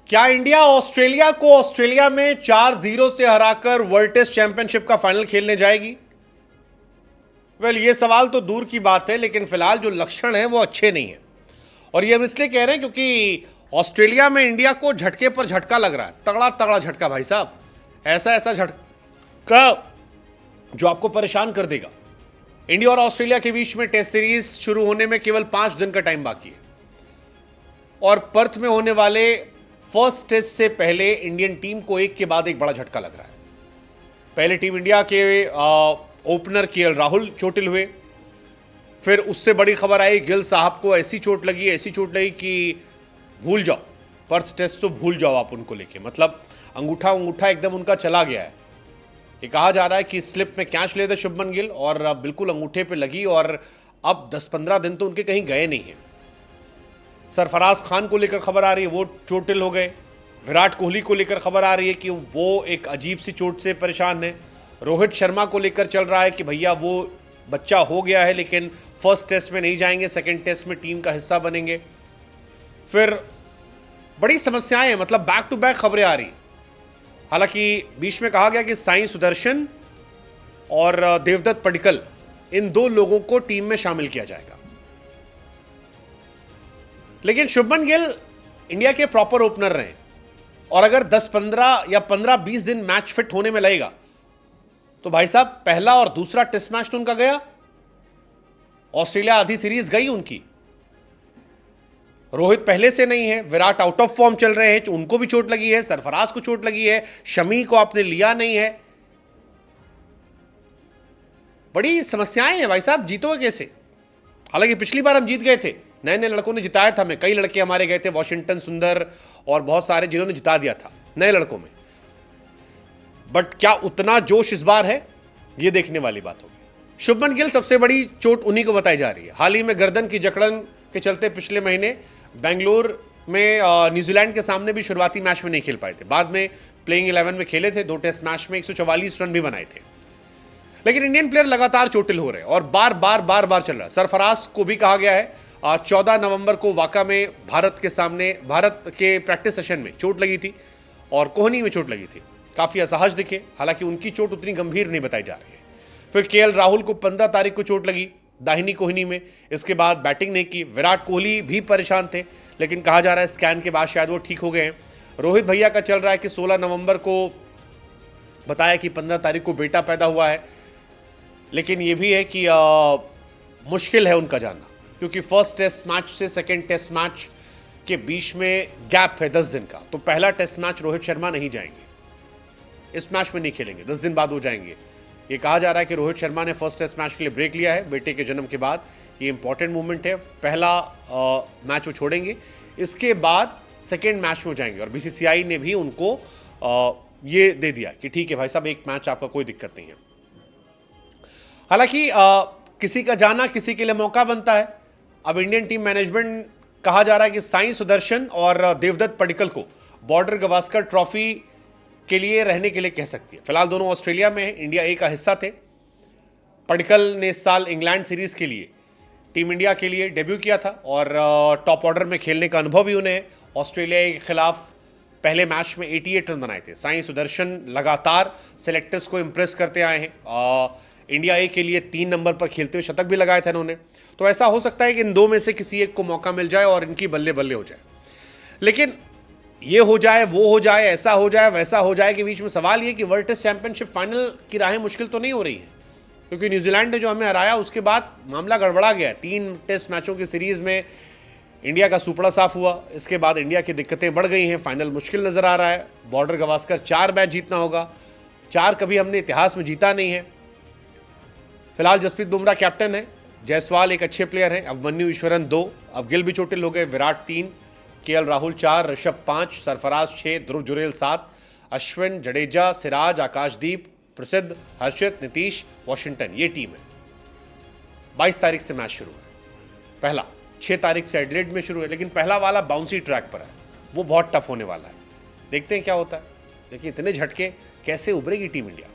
क्या India Australia को Australia में 4-0 से हराकर वर्ल्ड टेस्ट चैंपियनशिप का फाइनल खेलने जाएगी? ये सवाल तो दूर की बात है, लेकिन फिलहाल जो लक्षण हैं वो अच्छे नहीं हैं। और ये हम इसलिए कह रहे हैं क्योंकि ऑस्ट्रेलिया में इंडिया को झटके पर झटका लग रहा है, तगड़ा तगड़ा झटका भाई साहब, ऐसा ऐसा झटका जो आपको परेशान कर देगा। इंडिया और ऑस्ट्रेलिया के बीच में टेस्ट सीरीज शुरू होने में केवल 5 दिन का टाइम बाकी है और पर्थ में होने वाले फर्स्ट टेस्ट से पहले इंडियन टीम को एक के बाद एक बड़ा झटका लग रहा है। पहले टीम इंडिया के ओपनर केएल राहुल चोटिल हुए, फिर उससे बड़ी खबर आई गिल साहब को ऐसी चोट लगी कि भूल जाओ, पर्थ टेस्ट तो भूल जाओ आप उनको लेके, मतलब अंगूठा एकदम उनका चला गया है। ये कहा जा रहा है कि स्लिप में कैच ले थे शुभमन गिल और बिल्कुल अंगूठे पे लगी और अब 10-15 दिन तो उनके कहीं गए नहीं हैं। सरफराज खान को लेकर खबर आ रही है वो चोटिल हो गए। विराट कोहली को लेकर खबर आ रही है कि वो एक अजीब सी चोट से परेशान है। रोहित शर्मा को लेकर चल रहा है कि भैया वो बच्चा हो गया है लेकिन फर्स्ट टेस्ट में नहीं जाएंगे, सेकंड टेस्ट में टीम का हिस्सा बनेंगे। फिर बड़ी समस्याएं हैं, मतलब बैक टू बैक खबरें आ रही। हालांकि बीच में कहा गया कि साई सुदर्शन और देवदत्त पडिक्कल, इन 2 लोगों को टीम में शामिल किया जाएगा। लेकिन शुभमन गिल इंडिया के प्रॉपर ओपनर रहे और अगर 10-15 या 15-20 दिन मैच फिट होने में लगेगा तो भाई साहब पहला और दूसरा टेस्ट मैच तो उनका गया। ऑस्ट्रेलिया आधी सीरीज गई उनकी। रोहित पहले से नहीं है, विराट आउट ऑफ फॉर्म चल रहे हैं, उनको भी चोट लगी है, सरफराज को चोट लगी है, शमी को आपने लिया नहीं है। बड़ी समस्याएं हैं भाई साहब, जीतोगे कैसे? हालांकि पिछली बार हम जीत गए थे, नए नए लड़कों ने जिताया था हमें, कई लड़के हमारे गए थे, वॉशिंगटन सुंदर और बहुत सारे जिन्होंने जिता दिया था नए लड़कों में। बट क्या उतना जोश इस बार है, ये देखने वाली बात होगी। शुभमन गिल सबसे बड़ी चोट उन्हीं को बताई जा रही है। हाल ही में गर्दन की जकड़न के चलते पिछले महीने बेंगलोर में न्यूजीलैंड के सामने भी शुरुआती मैच में नहीं खेल पाए थे। बाद में प्लेइंग 11 में खेले थे, 2 टेस्ट मैच में 144 रन भी बनाए थे। लेकिन इंडियन प्लेयर लगातार चोटिल हो रहे हैं और बार बार चल रहा है। सरफराज को भी कहा गया है 14 नवंबर को वाका में भारत के प्रैक्टिस सेशन में चोट लगी थी और कोहनी में चोट लगी थी, काफ़ी असहज दिखे। हालांकि उनकी चोट उतनी गंभीर नहीं बताई जा रही है। फिर केएल राहुल को 15 तारीख को चोट लगी दाहिनी कोहनी में, इसके बाद बैटिंग नहीं की। विराट कोहली भी परेशान थे लेकिन कहा जा रहा है स्कैन के बाद शायद वो ठीक हो गए हैं। रोहित भैया का चल रहा है कि 16 नवंबर को बताया कि 15 तारीख को बेटा पैदा हुआ है, लेकिन ये भी है कि मुश्किल है उनका जानना क्योंकि फर्स्ट टेस्ट मैच से सेकेंड टेस्ट मैच के बीच में गैप है 10 दिन का। तो पहला टेस्ट मैच रोहित शर्मा नहीं जाएंगे, इस मैच में नहीं खेलेंगे, 10 दिन बाद वो जाएंगे। ये कहा जा रहा है कि रोहित शर्मा ने फर्स्ट टेस्ट मैच के लिए ब्रेक लिया है बेटे के जन्म के बाद। ये इंपॉर्टेंट मूवमेंट है, पहला मैच वो छोड़ेंगे, इसके बाद सेकेंड मैच में जाएंगे। और बीसीसीआई ने भी उनको ये दे दिया कि ठीक है भाई साहब, एक मैच आपका कोई दिक्कत नहीं है। हालांकि किसी का जाना किसी के लिए मौका बनता है। अब इंडियन टीम मैनेजमेंट कहा जा रहा है कि साई सुदर्शन और देवदत्त पडिक्कल को बॉर्डर गवास्कर ट्रॉफी के लिए रहने के लिए कह सकती है। फिलहाल दोनों ऑस्ट्रेलिया में है, इंडिया ए का हिस्सा थे। पडिक्कल ने इस साल इंग्लैंड सीरीज के लिए टीम इंडिया के लिए डेब्यू किया था और टॉप ऑर्डर में खेलने का अनुभव भी उन्हें। ऑस्ट्रेलिया के खिलाफ पहले मैच में 88 रन बनाए थे। साई सुदर्शन लगातार सेलेक्टर्स को इंप्रेस करते आए हैं। इंडिया ए के लिए 3 नंबर पर खेलते हुए शतक भी लगाए थे उन्होंने। तो ऐसा हो सकता है कि इन 2 में से किसी एक को मौका मिल जाए और इनकी बल्ले बल्ले हो जाए। लेकिन ये हो जाए, वो हो जाए, ऐसा हो जाए, वैसा हो जाए के बीच में सवाल ये कि वर्ल्ड टेस्ट चैंपियनशिप फाइनल की राहें मुश्किल तो नहीं हो रही है क्योंकि न्यूजीलैंड ने जो हमें हराया उसके बाद मामला गड़बड़ा गया। 3 टेस्ट मैचों की सीरीज में इंडिया का सुपड़ा साफ हुआ, इसके बाद इंडिया की दिक्कतें बढ़ गई हैं, फाइनल मुश्किल नजर आ रहा है। बॉर्डर गवास्कर 4 मैच जीतना होगा, 4 कभी हमने इतिहास में जीता नहीं है। फिलहाल जसप्रीत बुमराह कैप्टन है, जायसवाल एक अच्छे प्लेयर हैं, अभिमन्यु ईश्वरन 2, अब गिल भी चोटिल हो गए, विराट 3, केएल राहुल 4, ऋषभ 5, सरफराज 6, ध्रुव जुरेल 7, अश्विन, जडेजा, सिराज, आकाशदीप, प्रसिद्ध, हर्षित, नीतीश, वॉशिंगटन, ये टीम है। 22 तारीख से मैच शुरू है। पहला 6 तारीख से एडिलेड में शुरू है, लेकिन पहला वाला बाउंसी ट्रैक पर है, वो बहुत टफ होने वाला है। देखते हैं क्या होता है। देखिए इतने झटके कैसे उभरेगी टीम इंडिया।